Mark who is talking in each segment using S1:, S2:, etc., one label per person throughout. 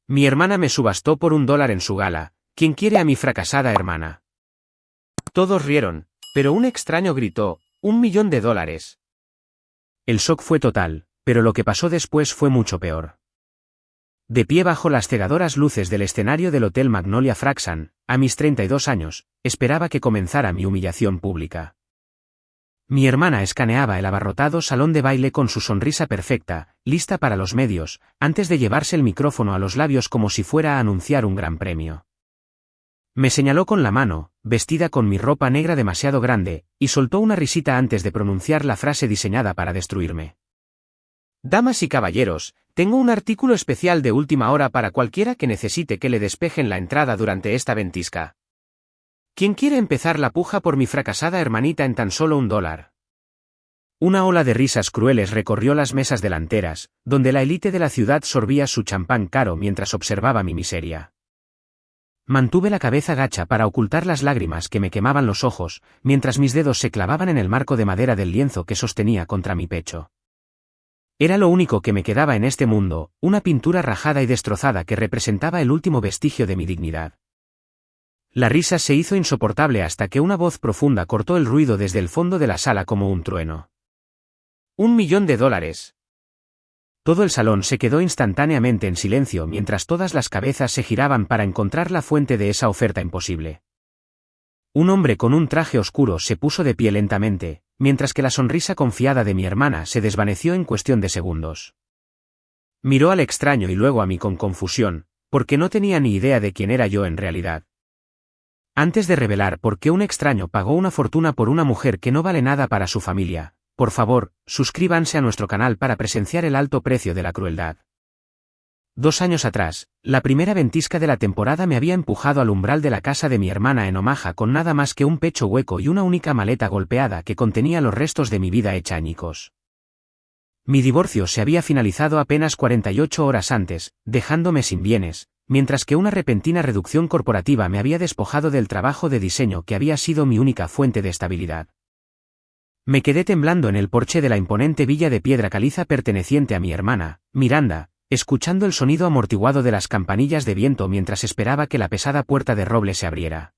S1: Mi hermana me subastó por $1 en su gala. ¿Quién quiere a mi fracasada hermana? Todos rieron, pero un extraño gritó, $1.000.000. El shock fue total, pero lo que pasó después fue mucho peor. De pie bajo las cegadoras luces del escenario del Hotel Magnolia Fraxan, a mis 32 años, esperaba que comenzara mi humillación pública. Mi hermana escaneaba el abarrotado salón de baile con su sonrisa perfecta, lista para los medios, antes de llevarse el micrófono a los labios como si fuera a anunciar un gran premio. Me señaló con la mano, vestida con mi ropa negra demasiado grande, y soltó una risita antes de pronunciar la frase diseñada para destruirme. Damas y caballeros, tengo un artículo especial de última hora para cualquiera que necesite que le despejen la entrada durante esta ventisca. ¿Quién quiere empezar la puja por mi fracasada hermanita en tan solo $1? Una ola de risas crueles recorrió las mesas delanteras, donde la élite de la ciudad sorbía su champán caro mientras observaba mi miseria. Mantuve la cabeza gacha para ocultar las lágrimas que me quemaban los ojos, mientras mis dedos se clavaban en el marco de madera del lienzo que sostenía contra mi pecho. Era lo único que me quedaba en este mundo, una pintura rajada y destrozada que representaba el último vestigio de mi dignidad. La risa se hizo insoportable hasta que una voz profunda cortó el ruido desde el fondo de la sala como un trueno. $1.000.000. Todo el salón se quedó instantáneamente en silencio mientras todas las cabezas se giraban para encontrar la fuente de esa oferta imposible. Un hombre con un traje oscuro se puso de pie lentamente, mientras que la sonrisa confiada de mi hermana se desvaneció en cuestión de segundos. Miró al extraño y luego a mí con confusión, porque no tenía ni idea de quién era yo en realidad. Antes de revelar por qué un extraño pagó una fortuna por una mujer que no vale nada para su familia, por favor, suscríbanse a nuestro canal para presenciar el alto precio de la crueldad. 2 años atrás, la primera ventisca de la temporada me había empujado al umbral de la casa de mi hermana en Omaha con nada más que un pecho hueco y una única maleta golpeada que contenía los restos de mi vida hecha añicos. Mi divorcio se había finalizado apenas 48 horas antes, dejándome sin bienes, mientras que una repentina reducción corporativa me había despojado del trabajo de diseño que había sido mi única fuente de estabilidad. Me quedé temblando en el porche de la imponente villa de piedra caliza perteneciente a mi hermana, Miranda, escuchando el sonido amortiguado de las campanillas de viento mientras esperaba que la pesada puerta de roble se abriera.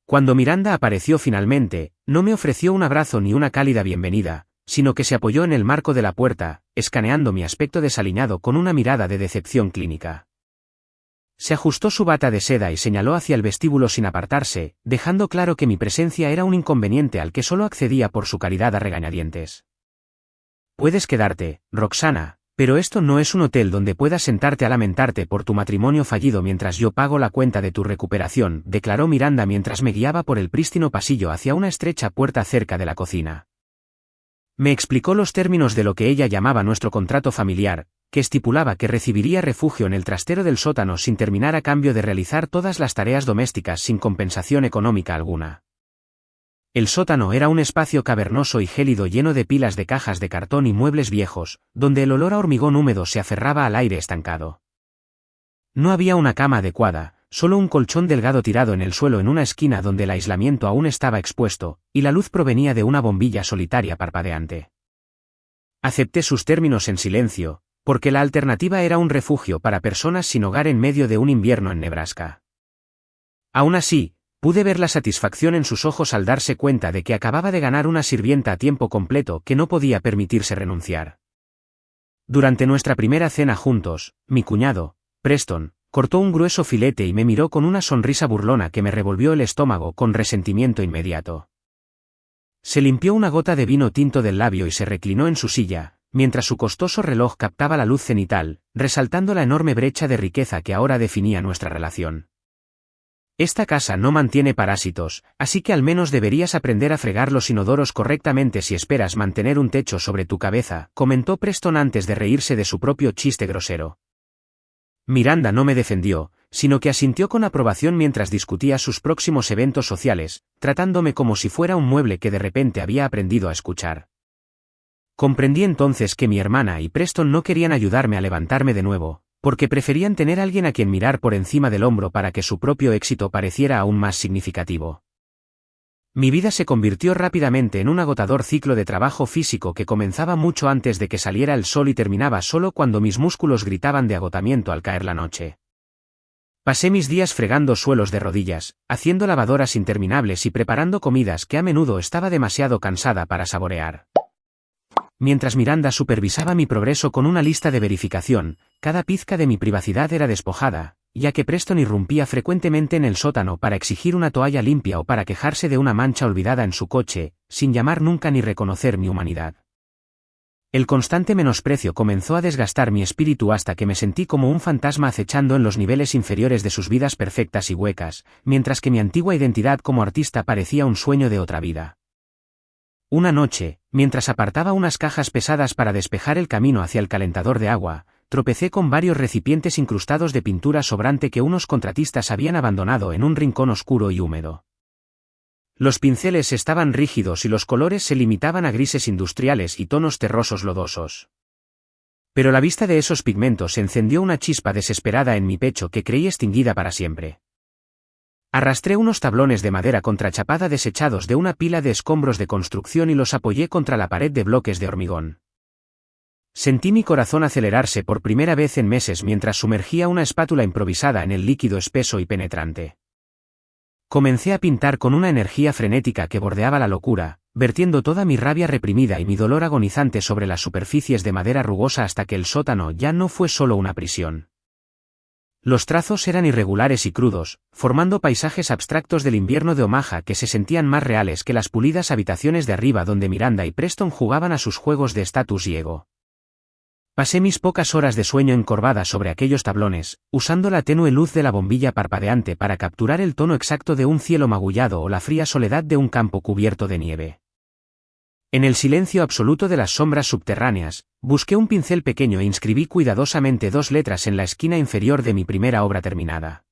S1: Cuando Miranda apareció finalmente, no me ofreció un abrazo ni una cálida bienvenida, sino que se apoyó en el marco de la puerta, escaneando mi aspecto desaliñado con una mirada de decepción clínica. Se ajustó su bata de seda y señaló hacia el vestíbulo sin apartarse, dejando claro que mi presencia era un inconveniente al que solo accedía por su caridad a regañadientes. Puedes quedarte, Roxana, pero esto no es un hotel donde puedas sentarte a lamentarte por tu matrimonio fallido mientras yo pago la cuenta de tu recuperación, declaró Miranda mientras me guiaba por el prístino pasillo hacia una estrecha puerta cerca de la cocina. Me explicó los términos de lo que ella llamaba nuestro contrato familiar, que estipulaba que recibiría refugio en el trastero del sótano sin terminar a cambio de realizar todas las tareas domésticas sin compensación económica alguna. El sótano era un espacio cavernoso y gélido lleno de pilas de cajas de cartón y muebles viejos, donde el olor a hormigón húmedo se aferraba al aire estancado. No había una cama adecuada, solo un colchón delgado tirado en el suelo en una esquina donde el aislamiento aún estaba expuesto, y la luz provenía de una bombilla solitaria parpadeante. Acepté sus términos en silencio, porque la alternativa era un refugio para personas sin hogar en medio de un invierno en Nebraska. Aún así, pude ver la satisfacción en sus ojos al darse cuenta de que acababa de ganar una sirvienta a tiempo completo que no podía permitirse renunciar. Durante nuestra primera cena juntos, mi cuñado, Preston, cortó un grueso filete y me miró con una sonrisa burlona que me revolvió el estómago con resentimiento inmediato. Se limpió una gota de vino tinto del labio y se reclinó en su silla, mientras su costoso reloj captaba la luz cenital, resaltando la enorme brecha de riqueza que ahora definía nuestra relación. Esta casa no mantiene parásitos, así que al menos deberías aprender a fregar los inodoros correctamente si esperas mantener un techo sobre tu cabeza, comentó Preston antes de reírse de su propio chiste grosero. Miranda no me defendió, sino que asintió con aprobación mientras discutía sus próximos eventos sociales, tratándome como si fuera un mueble que de repente había aprendido a escuchar. Comprendí entonces que mi hermana y Preston no querían ayudarme a levantarme de nuevo, porque preferían tener a alguien a quien mirar por encima del hombro para que su propio éxito pareciera aún más significativo. Mi vida se convirtió rápidamente en un agotador ciclo de trabajo físico que comenzaba mucho antes de que saliera el sol y terminaba solo cuando mis músculos gritaban de agotamiento al caer la noche. Pasé mis días fregando suelos de rodillas, haciendo lavadoras interminables y preparando comidas que a menudo estaba demasiado cansada para saborear. Mientras Miranda supervisaba mi progreso con una lista de verificación, cada pizca de mi privacidad era despojada, ya que Preston irrumpía frecuentemente en el sótano para exigir una toalla limpia o para quejarse de una mancha olvidada en su coche, sin llamar nunca ni reconocer mi humanidad. El constante menosprecio comenzó a desgastar mi espíritu hasta que me sentí como un fantasma acechando en los niveles inferiores de sus vidas perfectas y huecas, mientras que mi antigua identidad como artista parecía un sueño de otra vida. Una noche, mientras apartaba unas cajas pesadas para despejar el camino hacia el calentador de agua, tropecé con varios recipientes incrustados de pintura sobrante que unos contratistas habían abandonado en un rincón oscuro y húmedo. Los pinceles estaban rígidos y los colores se limitaban a grises industriales y tonos terrosos lodosos. Pero la vista de esos pigmentos encendió una chispa desesperada en mi pecho que creí extinguida para siempre. Arrastré unos tablones de madera contrachapada desechados de una pila de escombros de construcción y los apoyé contra la pared de bloques de hormigón. Sentí mi corazón acelerarse por primera vez en meses mientras sumergía una espátula improvisada en el líquido espeso y penetrante. Comencé a pintar con una energía frenética que bordeaba la locura, vertiendo toda mi rabia reprimida y mi dolor agonizante sobre las superficies de madera rugosa hasta que el sótano ya no fue solo una prisión. Los trazos eran irregulares y crudos, formando paisajes abstractos del invierno de Omaha que se sentían más reales que las pulidas habitaciones de arriba donde Miranda y Preston jugaban a sus juegos de estatus y ego. Pasé mis pocas horas de sueño encorvada sobre aquellos tablones, usando la tenue luz de la bombilla parpadeante para capturar el tono exacto de un cielo magullado o la fría soledad de un campo cubierto de nieve. En el silencio absoluto de las sombras subterráneas, busqué un pincel pequeño e inscribí cuidadosamente 2 letras en la esquina inferior de mi primera obra terminada.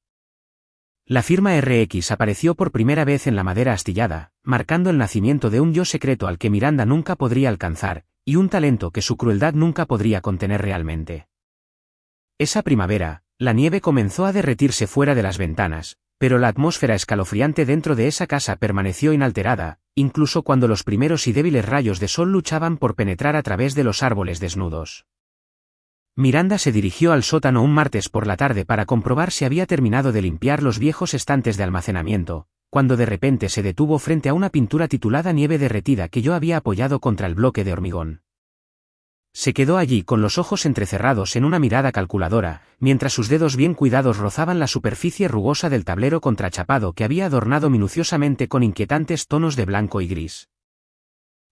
S1: La firma RX apareció por primera vez en la madera astillada, marcando el nacimiento de un yo secreto al que Miranda nunca podría alcanzar, y un talento que su crueldad nunca podría contener realmente. Esa primavera, la nieve comenzó a derretirse fuera de las ventanas, pero la atmósfera escalofriante dentro de esa casa permaneció inalterada, incluso cuando los primeros y débiles rayos de sol luchaban por penetrar a través de los árboles desnudos. Miranda se dirigió al sótano un martes por la tarde para comprobar si había terminado de limpiar los viejos estantes de almacenamiento, cuando de repente se detuvo frente a una pintura titulada Nieve derretida que yo había apoyado contra el bloque de hormigón. Se quedó allí con los ojos entrecerrados en una mirada calculadora, mientras sus dedos bien cuidados rozaban la superficie rugosa del tablero contrachapado que había adornado minuciosamente con inquietantes tonos de blanco y gris.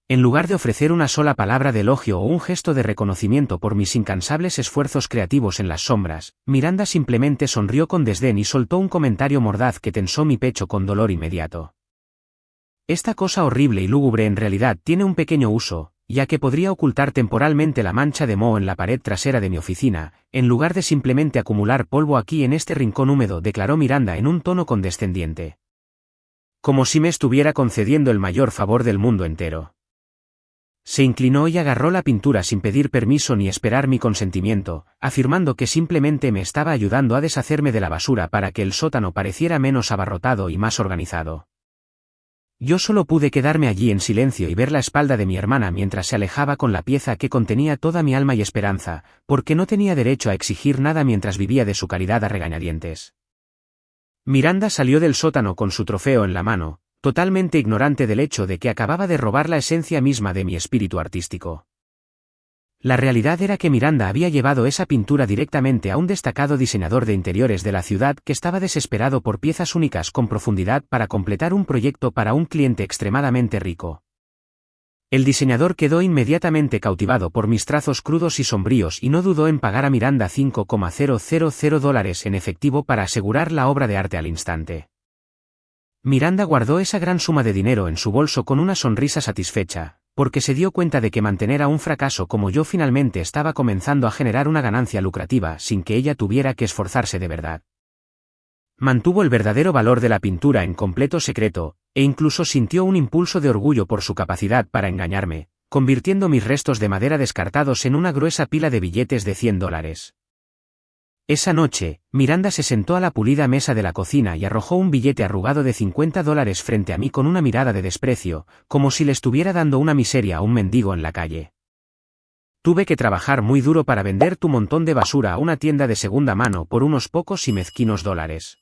S1: En lugar de ofrecer una sola palabra de elogio o un gesto de reconocimiento por mis incansables esfuerzos creativos en las sombras, Miranda simplemente sonrió con desdén y soltó un comentario mordaz que tensó mi pecho con dolor inmediato. Esta cosa horrible y lúgubre en realidad tiene un pequeño uso, ya que podría ocultar temporalmente la mancha de moho en la pared trasera de mi oficina, en lugar de simplemente acumular polvo aquí en este rincón húmedo, declaró Miranda en un tono condescendiente. Como si me estuviera concediendo el mayor favor del mundo entero. Se inclinó y agarró la pintura sin pedir permiso ni esperar mi consentimiento, afirmando que simplemente me estaba ayudando a deshacerme de la basura para que el sótano pareciera menos abarrotado y más organizado. Yo solo pude quedarme allí en silencio y ver la espalda de mi hermana mientras se alejaba con la pieza que contenía toda mi alma y esperanza, porque no tenía derecho a exigir nada mientras vivía de su caridad a regañadientes. Miranda salió del sótano con su trofeo en la mano, totalmente ignorante del hecho de que acababa de robar la esencia misma de mi espíritu artístico. La realidad era que Miranda había llevado esa pintura directamente a un destacado diseñador de interiores de la ciudad que estaba desesperado por piezas únicas con profundidad para completar un proyecto para un cliente extremadamente rico. El diseñador quedó inmediatamente cautivado por mis trazos crudos y sombríos y no dudó en pagar a Miranda $5,000 en efectivo para asegurar la obra de arte al instante. Miranda guardó esa gran suma de dinero en su bolso con una sonrisa satisfecha, porque se dio cuenta de que mantener a un fracaso como yo finalmente estaba comenzando a generar una ganancia lucrativa sin que ella tuviera que esforzarse de verdad. Mantuvo el verdadero valor de la pintura en completo secreto, e incluso sintió un impulso de orgullo por su capacidad para engañarme, convirtiendo mis restos de madera descartados en una gruesa pila de billetes de $100. Esa noche, Miranda se sentó a la pulida mesa de la cocina y arrojó un billete arrugado de $50 frente a mí con una mirada de desprecio, como si le estuviera dando una miseria a un mendigo en la calle. Tuve que trabajar muy duro para vender tu montón de basura a una tienda de segunda mano por unos pocos y mezquinos dólares.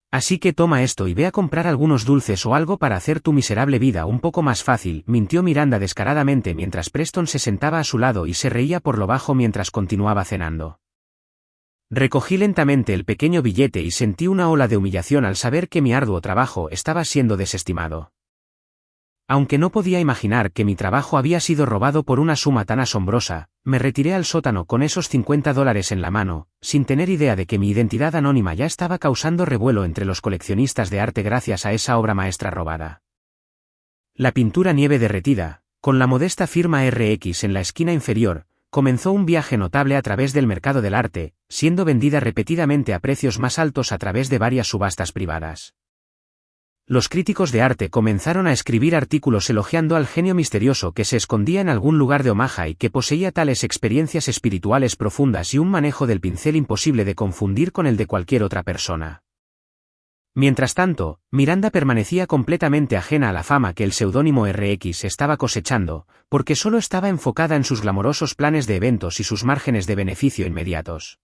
S1: Así que toma esto y ve a comprar algunos dulces o algo para hacer tu miserable vida un poco más fácil, mintió Miranda descaradamente mientras Preston se sentaba a su lado y se reía por lo bajo mientras continuaba cenando. Recogí lentamente el pequeño billete y sentí una ola de humillación al saber que mi arduo trabajo estaba siendo desestimado. Aunque no podía imaginar que mi trabajo había sido robado por una suma tan asombrosa, me retiré al sótano con esos $50 en la mano, sin tener idea de que mi identidad anónima ya estaba causando revuelo entre los coleccionistas de arte gracias a esa obra maestra robada. La pintura Nieve derretida, con la modesta firma RX en la esquina inferior, comenzó un viaje notable a través del mercado del arte, siendo vendida repetidamente a precios más altos a través de varias subastas privadas. Los críticos de arte comenzaron a escribir artículos elogiando al genio misterioso que se escondía en algún lugar de Omaha y que poseía tales experiencias espirituales profundas y un manejo del pincel imposible de confundir con el de cualquier otra persona. Mientras tanto, Miranda permanecía completamente ajena a la fama que el seudónimo RX estaba cosechando, porque solo estaba enfocada en sus glamorosos planes de eventos y sus márgenes de beneficio inmediatos.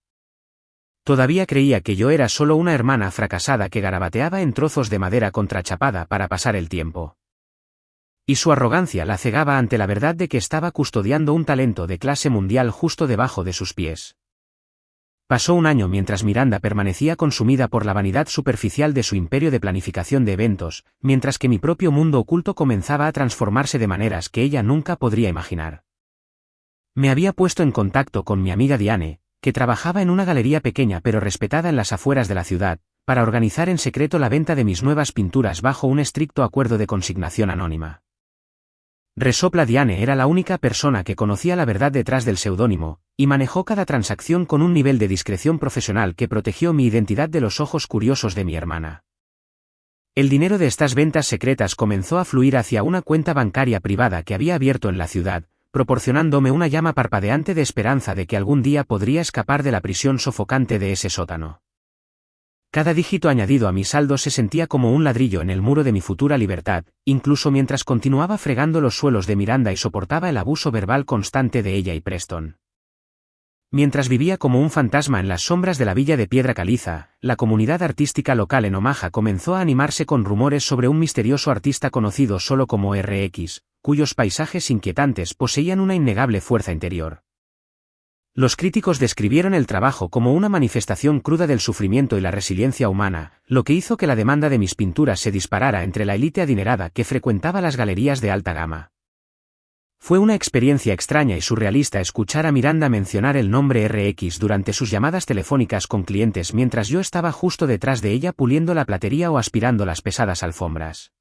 S1: Todavía creía que yo era solo una hermana fracasada que garabateaba en trozos de madera contrachapada para pasar el tiempo. Y su arrogancia la cegaba ante la verdad de que estaba custodiando un talento de clase mundial justo debajo de sus pies. Pasó un año mientras Miranda permanecía consumida por la vanidad superficial de su imperio de planificación de eventos, mientras que mi propio mundo oculto comenzaba a transformarse de maneras que ella nunca podría imaginar. Me había puesto en contacto con mi amiga Diane, que trabajaba en una galería pequeña pero respetada en las afueras de la ciudad, para organizar en secreto la venta de mis nuevas pinturas bajo un estricto acuerdo de consignación anónima. Resopla Diane era la única persona que conocía la verdad detrás del seudónimo, y manejó cada transacción con un nivel de discreción profesional que protegió mi identidad de los ojos curiosos de mi hermana. El dinero de estas ventas secretas comenzó a fluir hacia una cuenta bancaria privada que había abierto en la ciudad, proporcionándome una llama parpadeante de esperanza de que algún día podría escapar de la prisión sofocante de ese sótano. Cada dígito añadido a mi saldo se sentía como un ladrillo en el muro de mi futura libertad, incluso mientras continuaba fregando los suelos de Miranda y soportaba el abuso verbal constante de ella y Preston. Mientras vivía como un fantasma en las sombras de la villa de piedra caliza, la comunidad artística local en Omaha comenzó a animarse con rumores sobre un misterioso artista conocido solo como RX, cuyos paisajes inquietantes poseían una innegable fuerza interior. Los críticos describieron el trabajo como una manifestación cruda del sufrimiento y la resiliencia humana, lo que hizo que la demanda de mis pinturas se disparara entre la élite adinerada que frecuentaba las galerías de alta gama. Fue una experiencia extraña y surrealista escuchar a Miranda mencionar el nombre RX durante sus llamadas telefónicas con clientes mientras yo estaba justo detrás de ella puliendo la platería o aspirando las pesadas alfombras.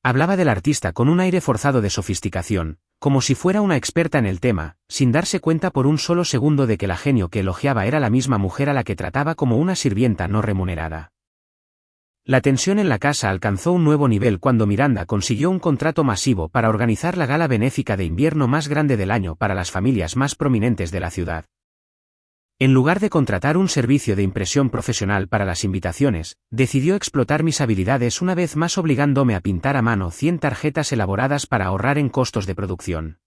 S1: Hablaba del artista con un aire forzado de sofisticación, como si fuera una experta en el tema, sin darse cuenta por un solo segundo de que la genio que elogiaba era la misma mujer a la que trataba como una sirvienta no remunerada. La tensión en la casa alcanzó un nuevo nivel cuando Miranda consiguió un contrato masivo para organizar la gala benéfica de invierno más grande del año para las familias más prominentes de la ciudad. En lugar de contratar un servicio de impresión profesional para las invitaciones, decidió explotar mis habilidades una vez más obligándome a pintar a mano 100 tarjetas elaboradas para ahorrar en costos de producción.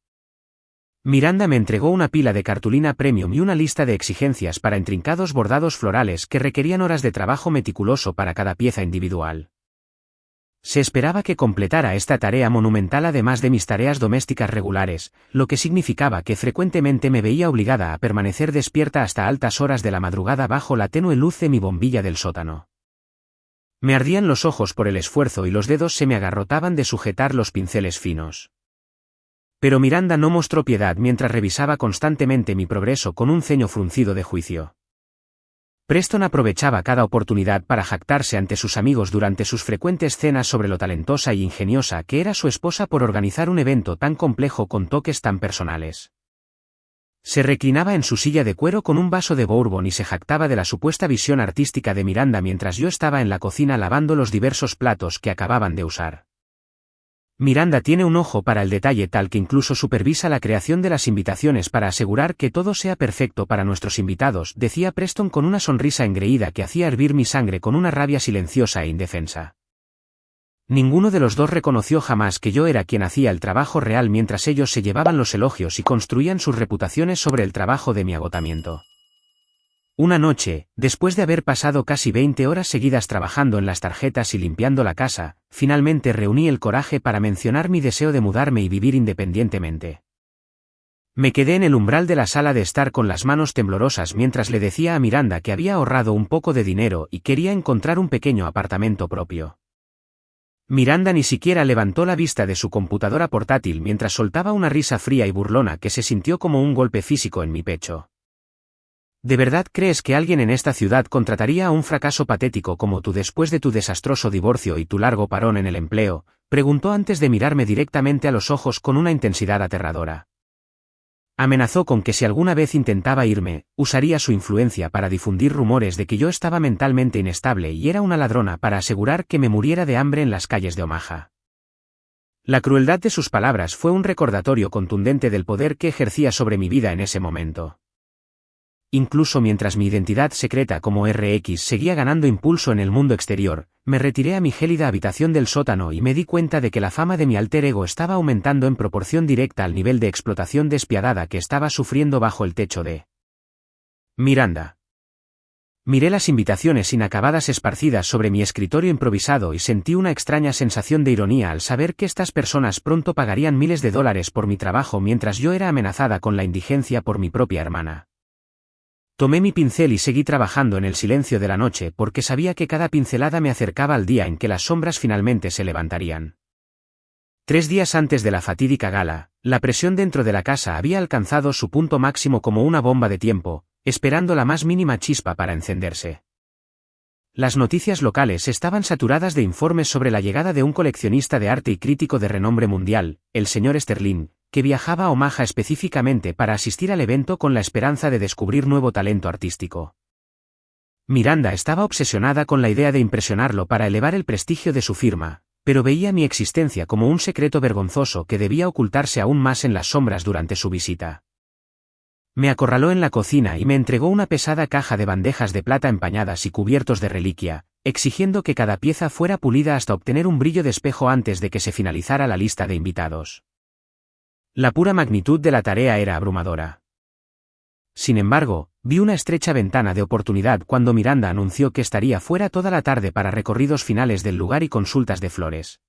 S1: Miranda me entregó una pila de cartulina premium y una lista de exigencias para intrincados bordados florales que requerían horas de trabajo meticuloso para cada pieza individual. Se esperaba que completara esta tarea monumental además de mis tareas domésticas regulares, lo que significaba que frecuentemente me veía obligada a permanecer despierta hasta altas horas de la madrugada bajo la tenue luz de mi bombilla del sótano. Me ardían los ojos por el esfuerzo y los dedos se me agarrotaban de sujetar los pinceles finos. Pero Miranda no mostró piedad mientras revisaba constantemente mi progreso con un ceño fruncido de juicio. Preston aprovechaba cada oportunidad para jactarse ante sus amigos durante sus frecuentes cenas sobre lo talentosa y ingeniosa que era su esposa por organizar un evento tan complejo con toques tan personales. Se reclinaba en su silla de cuero con un vaso de bourbon y se jactaba de la supuesta visión artística de Miranda mientras yo estaba en la cocina lavando los diversos platos que acababan de usar. Miranda tiene un ojo para el detalle tal que incluso supervisa la creación de las invitaciones para asegurar que todo sea perfecto para nuestros invitados, decía Preston con una sonrisa engreída que hacía hervir mi sangre con una rabia silenciosa e indefensa. Ninguno de los dos reconoció jamás que yo era quien hacía el trabajo real mientras ellos se llevaban los elogios y construían sus reputaciones sobre el trabajo de mi agotamiento. Una noche, después de haber pasado casi 20 horas seguidas trabajando en las tarjetas y limpiando la casa, finalmente reuní el coraje para mencionar mi deseo de mudarme y vivir independientemente. Me quedé en el umbral de la sala de estar con las manos temblorosas mientras le decía a Miranda que había ahorrado un poco de dinero y quería encontrar un pequeño apartamento propio. Miranda ni siquiera levantó la vista de su computadora portátil mientras soltaba una risa fría y burlona que se sintió como un golpe físico en mi pecho. ¿De verdad crees que alguien en esta ciudad contrataría a un fracaso patético como tú después de tu desastroso divorcio y tu largo parón en el empleo?, preguntó antes de mirarme directamente a los ojos con una intensidad aterradora. Amenazó con que si alguna vez intentaba irme, usaría su influencia para difundir rumores de que yo estaba mentalmente inestable y era una ladrona para asegurar que me muriera de hambre en las calles de Omaha. La crueldad de sus palabras fue un recordatorio contundente del poder que ejercía sobre mi vida en ese momento. Incluso mientras mi identidad secreta como RX seguía ganando impulso en el mundo exterior, me retiré a mi gélida habitación del sótano y me di cuenta de que la fama de mi alter ego estaba aumentando en proporción directa al nivel de explotación despiadada que estaba sufriendo bajo el techo de Miranda. Miré las invitaciones inacabadas esparcidas sobre mi escritorio improvisado y sentí una extraña sensación de ironía al saber que estas personas pronto pagarían miles de dólares por mi trabajo mientras yo era amenazada con la indigencia por mi propia hermana. Tomé mi pincel y seguí trabajando en el silencio de la noche porque sabía que cada pincelada me acercaba al día en que las sombras finalmente se levantarían. 3 días antes de la fatídica gala, la presión dentro de la casa había alcanzado su punto máximo como una bomba de tiempo, esperando la más mínima chispa para encenderse. Las noticias locales estaban saturadas de informes sobre la llegada de un coleccionista de arte y crítico de renombre mundial, el señor Sterling, que viajaba a Omaha específicamente para asistir al evento con la esperanza de descubrir nuevo talento artístico. Miranda estaba obsesionada con la idea de impresionarlo para elevar el prestigio de su firma, pero veía mi existencia como un secreto vergonzoso que debía ocultarse aún más en las sombras durante su visita. Me acorraló en la cocina y me entregó una pesada caja de bandejas de plata empañadas y cubiertos de reliquia, exigiendo que cada pieza fuera pulida hasta obtener un brillo de espejo antes de que se finalizara la lista de invitados. La pura magnitud de la tarea era abrumadora. Sin embargo, vi una estrecha ventana de oportunidad cuando Miranda anunció que estaría fuera toda la tarde para recorridos finales del lugar y consultas de flores.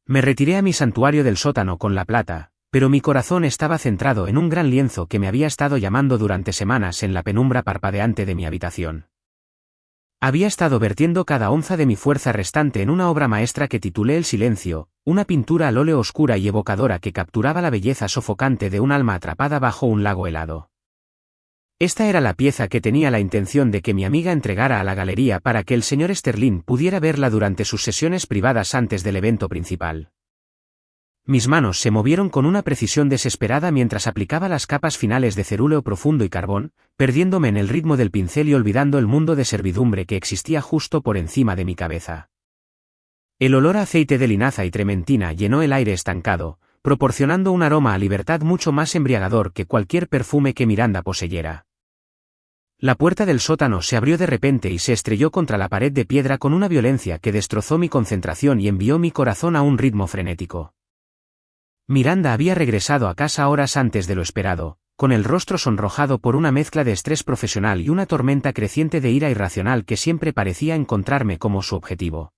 S1: Me retiré a mi santuario del sótano con la plata, pero mi corazón estaba centrado en un gran lienzo que me había estado llamando durante semanas en la penumbra parpadeante de mi habitación. Había estado vertiendo cada onza de mi fuerza restante en una obra maestra que titulé El Silencio, una pintura al óleo oscura y evocadora que capturaba la belleza sofocante de un alma atrapada bajo un lago helado. Esta era la pieza que tenía la intención de que mi amiga entregara a la galería para que el señor Sterling pudiera verla durante sus sesiones privadas antes del evento principal. Mis manos se movieron con una precisión desesperada mientras aplicaba las capas finales de cerúleo profundo y carbón, perdiéndome en el ritmo del pincel y olvidando el mundo de servidumbre que existía justo por encima de mi cabeza. El olor a aceite de linaza y trementina llenó el aire estancado, proporcionando un aroma a libertad mucho más embriagador que cualquier perfume que Miranda poseyera. La puerta del sótano se abrió de repente y se estrelló contra la pared de piedra con una violencia que destrozó mi concentración y envió mi corazón a un ritmo frenético. Miranda había regresado a casa horas antes de lo esperado, con el rostro sonrojado por una mezcla de estrés profesional y una tormenta creciente de ira irracional que siempre parecía encontrarme como su objetivo.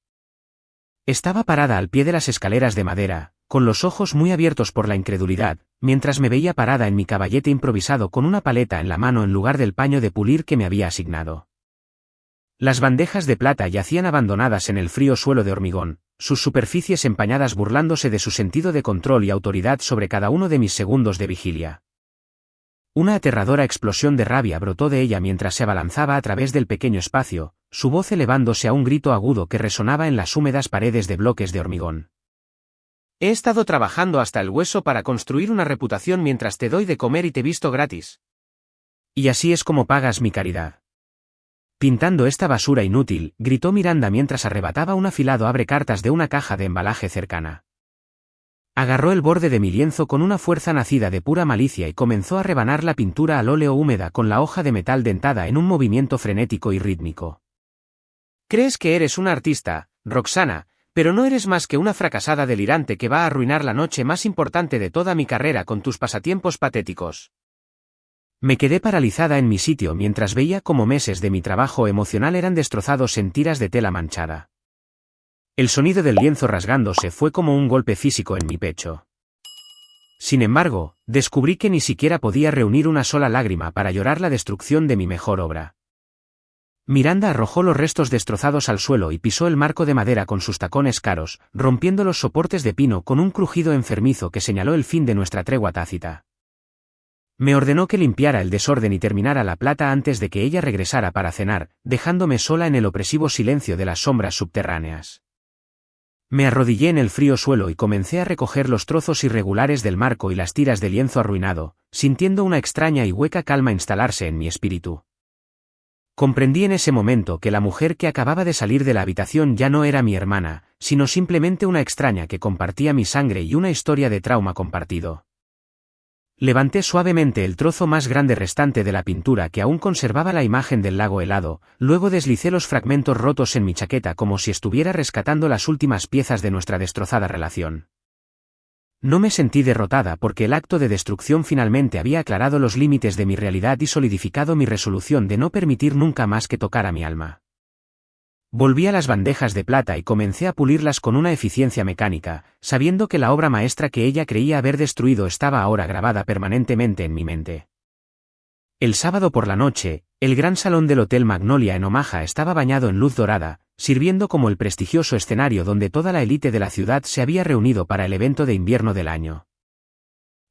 S1: Estaba parada al pie de las escaleras de madera, con los ojos muy abiertos por la incredulidad, mientras me veía parada en mi caballete improvisado con una paleta en la mano en lugar del paño de pulir que me había asignado. Las bandejas de plata yacían abandonadas en el frío suelo de hormigón, sus superficies empañadas burlándose de su sentido de control y autoridad sobre cada uno de mis segundos de vigilia. Una aterradora explosión de rabia brotó de ella mientras se abalanzaba a través del pequeño espacio, su voz elevándose a un grito agudo que resonaba en las húmedas paredes de bloques de hormigón. He estado trabajando hasta el hueso para construir una reputación mientras te doy de comer y te visto gratis. Y así es como pagas mi caridad. Pintando esta basura inútil, gritó Miranda mientras arrebataba un afilado abrecartas de una caja de embalaje cercana. Agarró el borde de mi lienzo con una fuerza nacida de pura malicia y comenzó a rebanar la pintura al óleo húmeda con la hoja de metal dentada en un movimiento frenético y rítmico. «Crees que eres una artista, Roxana, pero no eres más que una fracasada delirante que va a arruinar la noche más importante de toda mi carrera con tus pasatiempos patéticos». Me quedé paralizada en mi sitio mientras veía cómo meses de mi trabajo emocional eran destrozados en tiras de tela manchada. El sonido del lienzo rasgándose fue como un golpe físico en mi pecho. Sin embargo, descubrí que ni siquiera podía reunir una sola lágrima para llorar la destrucción de mi mejor obra. Miranda arrojó los restos destrozados al suelo y pisó el marco de madera con sus tacones caros, rompiendo los soportes de pino con un crujido enfermizo que señaló el fin de nuestra tregua tácita. Me ordenó que limpiara el desorden y terminara la plata antes de que ella regresara para cenar, dejándome sola en el opresivo silencio de las sombras subterráneas. Me arrodillé en el frío suelo y comencé a recoger los trozos irregulares del marco y las tiras de lienzo arruinado, sintiendo una extraña y hueca calma instalarse en mi espíritu. Comprendí en ese momento que la mujer que acababa de salir de la habitación ya no era mi hermana, sino simplemente una extraña que compartía mi sangre y una historia de trauma compartido. Levanté suavemente el trozo más grande restante de la pintura que aún conservaba la imagen del lago helado, luego deslicé los fragmentos rotos en mi chaqueta como si estuviera rescatando las últimas piezas de nuestra destrozada relación. No me sentí derrotada porque el acto de destrucción finalmente había aclarado los límites de mi realidad y solidificado mi resolución de no permitir nunca más que tocara mi alma. Volví a las bandejas de plata y comencé a pulirlas con una eficiencia mecánica, sabiendo que la obra maestra que ella creía haber destruido estaba ahora grabada permanentemente en mi mente. El sábado por la noche, el gran salón del Hotel Magnolia en Omaha estaba bañado en luz dorada, sirviendo como el prestigioso escenario donde toda la élite de la ciudad se había reunido para el evento de invierno del año.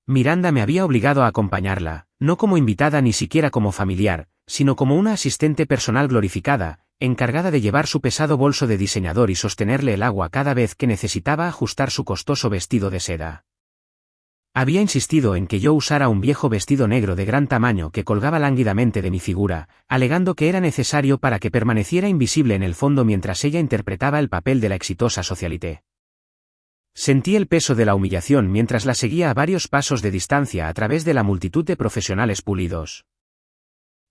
S1: Miranda me había obligado a acompañarla, no como invitada ni siquiera como familiar, sino como una asistente personal glorificada, encargada de llevar su pesado bolso de diseñador y sostenerle el agua cada vez que necesitaba ajustar su costoso vestido de seda. Había insistido en que yo usara un viejo vestido negro de gran tamaño que colgaba lánguidamente de mi figura, alegando que era necesario para que permaneciera invisible en el fondo mientras ella interpretaba el papel de la exitosa socialité. Sentí el peso de la humillación mientras la seguía a varios pasos de distancia a través de la multitud de profesionales pulidos.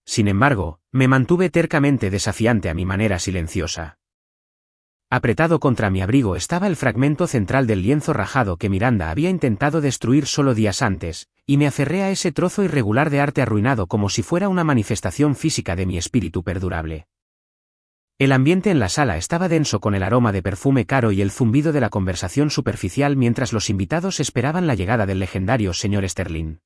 S1: Sin embargo, me mantuve tercamente desafiante a mi manera silenciosa. Apretado contra mi abrigo estaba el fragmento central del lienzo rajado que Miranda había intentado destruir solo días antes, y me aferré a ese trozo irregular de arte arruinado como si fuera una manifestación física de mi espíritu perdurable. El ambiente en la sala estaba denso con el aroma de perfume caro y el zumbido de la conversación superficial mientras los invitados esperaban la llegada del legendario señor Sterling.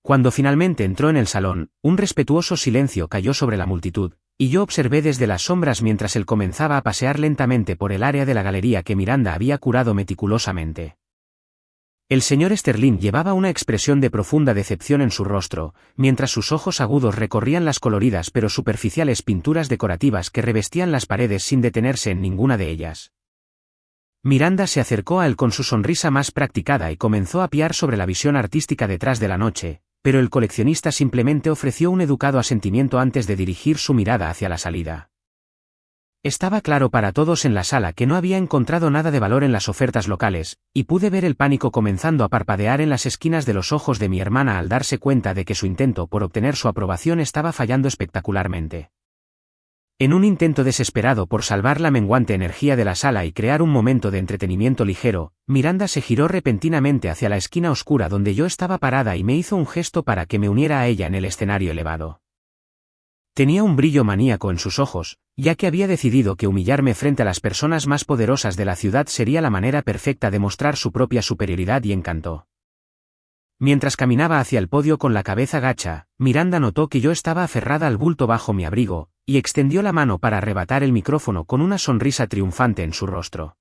S1: Cuando finalmente entró en el salón, un respetuoso silencio cayó sobre la multitud, y yo observé desde las sombras mientras él comenzaba a pasear lentamente por el área de la galería que Miranda había curado meticulosamente. El señor Sterling llevaba una expresión de profunda decepción en su rostro, mientras sus ojos agudos recorrían las coloridas pero superficiales pinturas decorativas que revestían las paredes sin detenerse en ninguna de ellas. Miranda se acercó a él con su sonrisa más practicada y comenzó a piar sobre la visión artística detrás de la noche, pero el coleccionista simplemente ofreció un educado asentimiento antes de dirigir su mirada hacia la salida. Estaba claro para todos en la sala que no había encontrado nada de valor en las ofertas locales, y pude ver el pánico comenzando a parpadear en las esquinas de los ojos de mi hermana al darse cuenta de que su intento por obtener su aprobación estaba fallando espectacularmente. En un intento desesperado por salvar la menguante energía de la sala y crear un momento de entretenimiento ligero, Miranda se giró repentinamente hacia la esquina oscura donde yo estaba parada y me hizo un gesto para que me uniera a ella en el escenario elevado. Tenía un brillo maníaco en sus ojos, ya que había decidido que humillarme frente a las personas más poderosas de la ciudad sería la manera perfecta de mostrar su propia superioridad y encanto. Mientras caminaba hacia el podio con la cabeza gacha, Miranda notó que yo estaba aferrada al bulto bajo mi abrigo, y extendió la mano para arrebatar el micrófono con una sonrisa triunfante en su rostro.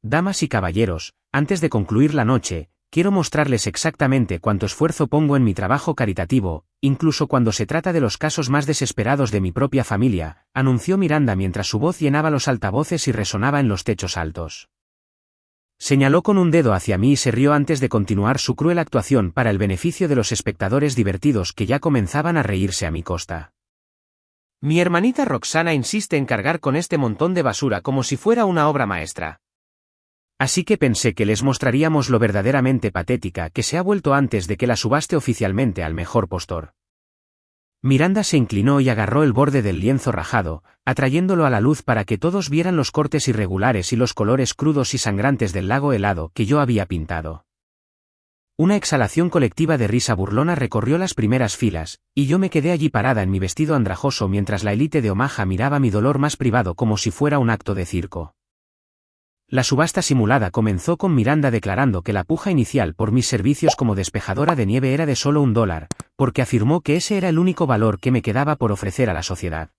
S1: Damas y caballeros, antes de concluir la noche, quiero mostrarles exactamente cuánto esfuerzo pongo en mi trabajo caritativo, incluso cuando se trata de los casos más desesperados de mi propia familia, anunció Miranda mientras su voz llenaba los altavoces y resonaba en los techos altos. Señaló con un dedo hacia mí y se rió antes de continuar su cruel actuación para el beneficio de los espectadores divertidos que ya comenzaban a reírse a mi costa. Mi hermanita Roxana insiste en cargar con este montón de basura como si fuera una obra maestra. Así que pensé que les mostraríamos lo verdaderamente patética que se ha vuelto antes de que la subaste oficialmente al mejor postor. Miranda se inclinó y agarró el borde del lienzo rajado, atrayéndolo a la luz para que todos vieran los cortes irregulares y los colores crudos y sangrantes del lago helado que yo había pintado. Una exhalación colectiva de risa burlona recorrió las primeras filas, y yo me quedé allí parada en mi vestido andrajoso mientras la élite de Omaha miraba mi dolor más privado como si fuera un acto de circo. La subasta simulada comenzó con Miranda declarando que la puja inicial por mis servicios como despejadora de nieve era de solo $1, porque afirmó que ese era el único valor que me quedaba por ofrecer a la sociedad.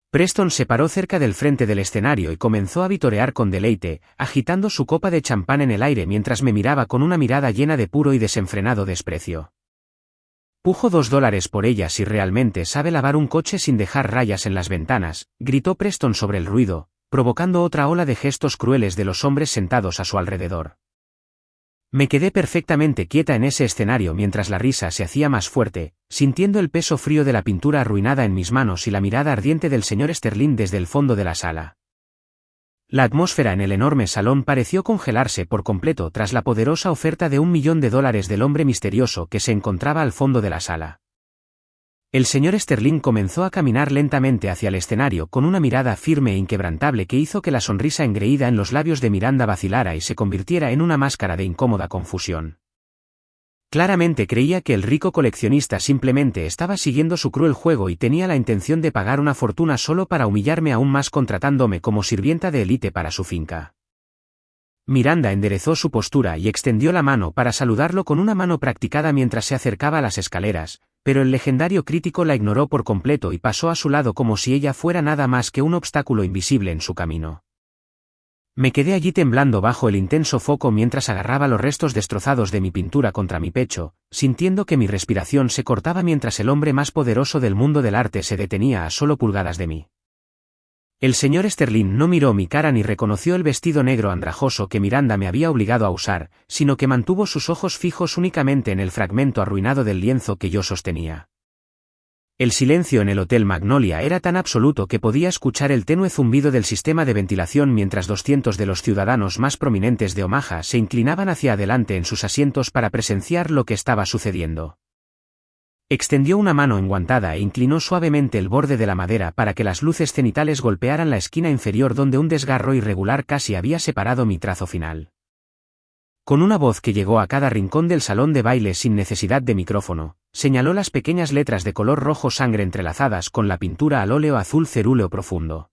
S1: Preston se paró cerca del frente del escenario y comenzó a vitorear con deleite, agitando su copa de champán en el aire mientras me miraba con una mirada llena de puro y desenfrenado desprecio. «Pujo $2 por ella si realmente sabe lavar un coche sin dejar rayas en las ventanas», gritó Preston sobre el ruido, provocando otra ola de gestos crueles de los hombres sentados a su alrededor. Me quedé perfectamente quieta en ese escenario mientras la risa se hacía más fuerte, sintiendo el peso frío de la pintura arruinada en mis manos y la mirada ardiente del señor Sterling desde el fondo de la sala. La atmósfera en el enorme salón pareció congelarse por completo tras la poderosa oferta de $1 millón del hombre misterioso que se encontraba al fondo de la sala. El señor Sterling comenzó a caminar lentamente hacia el escenario con una mirada firme e inquebrantable que hizo que la sonrisa engreída en los labios de Miranda vacilara y se convirtiera en una máscara de incómoda confusión. Claramente creía que el rico coleccionista simplemente estaba siguiendo su cruel juego y tenía la intención de pagar una fortuna solo para humillarme aún más contratándome como sirvienta de élite para su finca. Miranda enderezó su postura y extendió la mano para saludarlo con una mano practicada mientras se acercaba a las escaleras, pero el legendario crítico la ignoró por completo y pasó a su lado como si ella fuera nada más que un obstáculo invisible en su camino. Me quedé allí temblando bajo el intenso foco mientras agarraba los restos destrozados de mi pintura contra mi pecho, sintiendo que mi respiración se cortaba mientras el hombre más poderoso del mundo del arte se detenía a solo pulgadas de mí. El señor Sterling no miró mi cara ni reconoció el vestido negro andrajoso que Miranda me había obligado a usar, sino que mantuvo sus ojos fijos únicamente en el fragmento arruinado del lienzo que yo sostenía. El silencio en el Hotel Magnolia era tan absoluto que podía escuchar el tenue zumbido del sistema de ventilación mientras 200 de los ciudadanos más prominentes de Omaha se inclinaban hacia adelante en sus asientos para presenciar lo que estaba sucediendo. Extendió una mano enguantada e inclinó suavemente el borde de la madera para que las luces cenitales golpearan la esquina inferior donde un desgarro irregular casi había separado mi trazo final. Con una voz que llegó a cada rincón del salón de baile sin necesidad de micrófono, señaló las pequeñas letras de color rojo sangre entrelazadas con la pintura al óleo azul cerúleo profundo.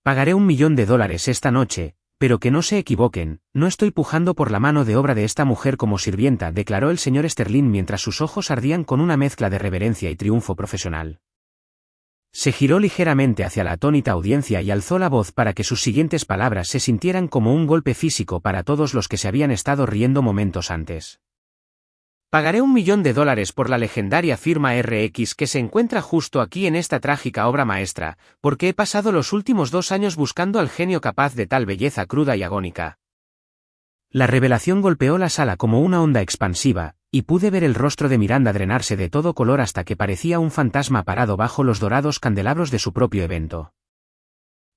S1: «Pagaré $1 millón esta noche, pero que no se equivoquen, no estoy pujando por la mano de obra de esta mujer como sirvienta», declaró el señor Sterling mientras sus ojos ardían con una mezcla de reverencia y triunfo profesional. Se giró ligeramente hacia la atónita audiencia y alzó la voz para que sus siguientes palabras se sintieran como un golpe físico para todos los que se habían estado riendo momentos antes. «Pagaré $1 millón por la legendaria firma RX que se encuentra justo aquí en esta trágica obra maestra, porque he pasado los últimos 2 años buscando al genio capaz de tal belleza cruda y agónica». La revelación golpeó la sala como una onda expansiva, y pude ver el rostro de Miranda drenarse de todo color hasta que parecía un fantasma parado bajo los dorados candelabros de su propio evento.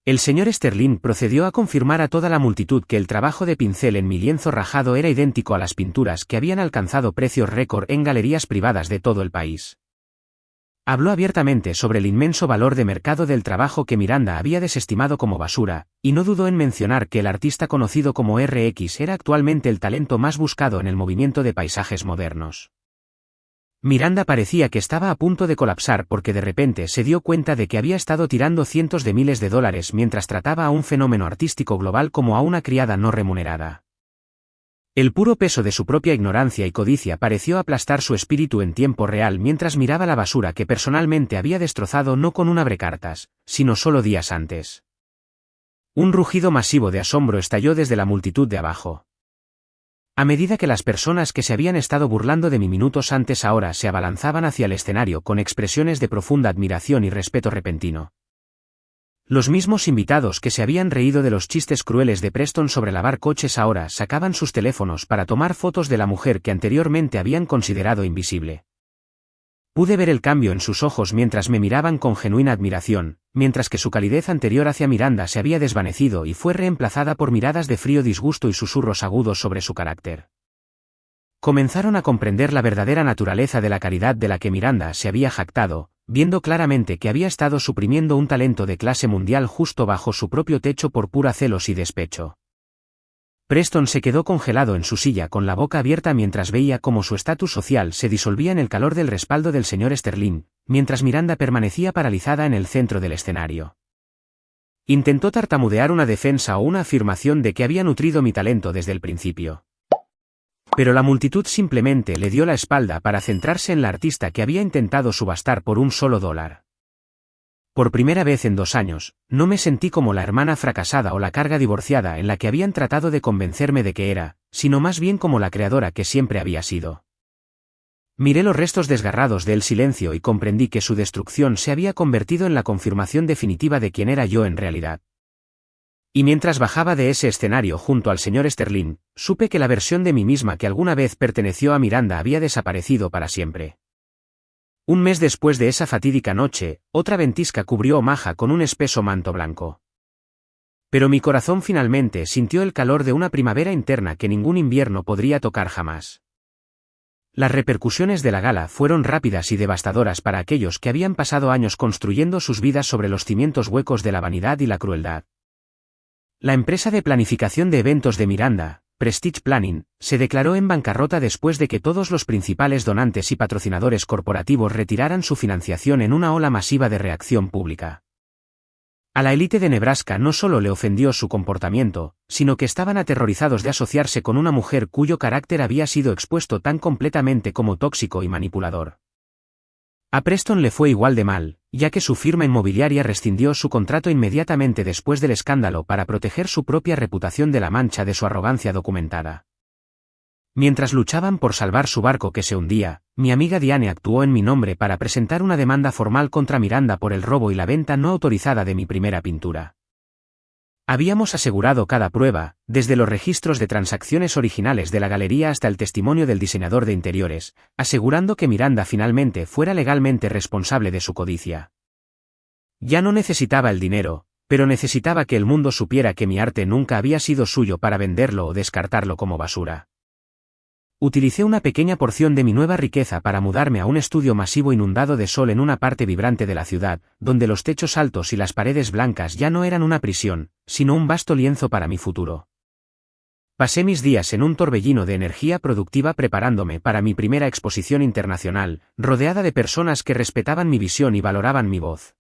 S1: El señor Sterling procedió a confirmar a toda la multitud que el trabajo de pincel en mi lienzo rajado era idéntico a las pinturas que habían alcanzado precios récord en galerías privadas de todo el país. Habló abiertamente sobre el inmenso valor de mercado del trabajo que Miranda había desestimado como basura, y no dudó en mencionar que el artista conocido como RX era actualmente el talento más buscado en el movimiento de paisajes modernos. Miranda parecía que estaba a punto de colapsar porque de repente se dio cuenta de que había estado tirando cientos de miles de dólares mientras trataba a un fenómeno artístico global como a una criada no remunerada. El puro peso de su propia ignorancia y codicia pareció aplastar su espíritu en tiempo real mientras miraba la basura que personalmente había destrozado no con un abrecartas, sino solo días antes. Un rugido masivo de asombro estalló desde la multitud de abajo. A medida que las personas que se habían estado burlando de mí minutos antes ahora se abalanzaban hacia el escenario con expresiones de profunda admiración y respeto repentino. Los mismos invitados que se habían reído de los chistes crueles de Preston sobre lavar coches ahora sacaban sus teléfonos para tomar fotos de la mujer que anteriormente habían considerado invisible. Pude ver el cambio en sus ojos mientras me miraban con genuina admiración, mientras que su calidez anterior hacia Miranda se había desvanecido y fue reemplazada por miradas de frío disgusto y susurros agudos sobre su carácter. Comenzaron a comprender la verdadera naturaleza de la caridad de la que Miranda se había jactado, viendo claramente que había estado suprimiendo un talento de clase mundial justo bajo su propio techo por pura celos y despecho. Preston se quedó congelado en su silla con la boca abierta mientras veía cómo su estatus social se disolvía en el calor del respaldo del señor Sterling, mientras Miranda permanecía paralizada en el centro del escenario. Intentó tartamudear una defensa o una afirmación de que había nutrido mi talento desde el principio. Pero la multitud simplemente le dio la espalda para centrarse en la artista que había intentado subastar por $1. Por primera vez en 2 años, no me sentí como la hermana fracasada o la carga divorciada en la que habían tratado de convencerme de que era, sino más bien como la creadora que siempre había sido. Miré los restos desgarrados del silencio y comprendí que su destrucción se había convertido en la confirmación definitiva de quién era yo en realidad. Y mientras bajaba de ese escenario junto al señor Sterling, supe que la versión de mí misma que alguna vez perteneció a Miranda había desaparecido para siempre. Un mes después de esa fatídica noche, otra ventisca cubrió Omaha con un espeso manto blanco. Pero mi corazón finalmente sintió el calor de una primavera interna que ningún invierno podría tocar jamás. Las repercusiones de la gala fueron rápidas y devastadoras para aquellos que habían pasado años construyendo sus vidas sobre los cimientos huecos de la vanidad y la crueldad. La empresa de planificación de eventos de Miranda, Prestige Planning, se declaró en bancarrota después de que todos los principales donantes y patrocinadores corporativos retiraran su financiación en una ola masiva de reacción pública. A la élite de Nebraska no solo le ofendió su comportamiento, sino que estaban aterrorizados de asociarse con una mujer cuyo carácter había sido expuesto tan completamente como tóxico y manipulador. A Preston le fue igual de mal, ya que su firma inmobiliaria rescindió su contrato inmediatamente después del escándalo para proteger su propia reputación de la mancha de su arrogancia documentada. Mientras luchaban por salvar su barco que se hundía, mi amiga Diane actuó en mi nombre para presentar una demanda formal contra Miranda por el robo y la venta no autorizada de mi primera pintura. Habíamos asegurado cada prueba, desde los registros de transacciones originales de la galería hasta el testimonio del diseñador de interiores, asegurando que Miranda finalmente fuera legalmente responsable de su codicia. Ya no necesitaba el dinero, pero necesitaba que el mundo supiera que mi arte nunca había sido suyo para venderlo o descartarlo como basura. Utilicé una pequeña porción de mi nueva riqueza para mudarme a un estudio masivo inundado de sol en una parte vibrante de la ciudad, donde los techos altos y las paredes blancas ya no eran una prisión, sino un vasto lienzo para mi futuro. Pasé mis días en un torbellino de energía productiva preparándome para mi primera exposición internacional, rodeada de personas que respetaban mi visión y valoraban mi voz.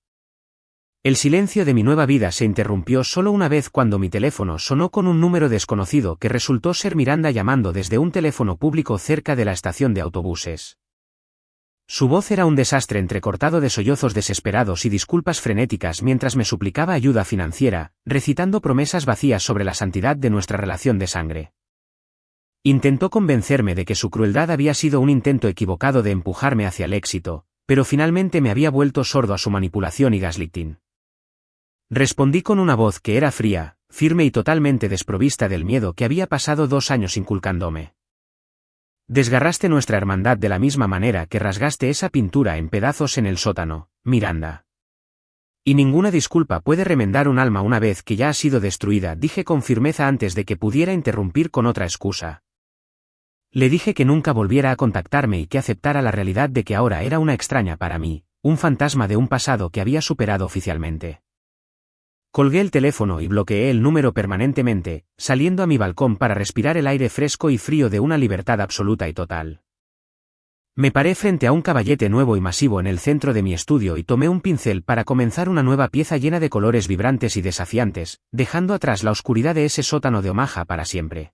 S1: El silencio de mi nueva vida se interrumpió solo una vez cuando mi teléfono sonó con un número desconocido que resultó ser Miranda llamando desde un teléfono público cerca de la estación de autobuses. Su voz era un desastre entrecortado de sollozos desesperados y disculpas frenéticas mientras me suplicaba ayuda financiera, recitando promesas vacías sobre la santidad de nuestra relación de sangre. Intentó convencerme de que su crueldad había sido un intento equivocado de empujarme hacia el éxito, pero finalmente me había vuelto sordo a su manipulación y gaslighting. Respondí con una voz que era fría, firme y totalmente desprovista del miedo que había pasado 2 años inculcándome. Desgarraste nuestra hermandad de la misma manera que rasgaste esa pintura en pedazos en el sótano, Miranda. Y ninguna disculpa puede remendar un alma una vez que ya ha sido destruida, dije con firmeza antes de que pudiera interrumpir con otra excusa. Le dije que nunca volviera a contactarme y que aceptara la realidad de que ahora era una extraña para mí, un fantasma de un pasado que había superado oficialmente. Colgué el teléfono y bloqueé el número permanentemente, saliendo a mi balcón para respirar el aire fresco y frío de una libertad absoluta y total. Me paré frente a un caballete nuevo y masivo en el centro de mi estudio y tomé un pincel para comenzar una nueva pieza llena de colores vibrantes y desafiantes, dejando atrás la oscuridad de ese sótano de Omaha para siempre.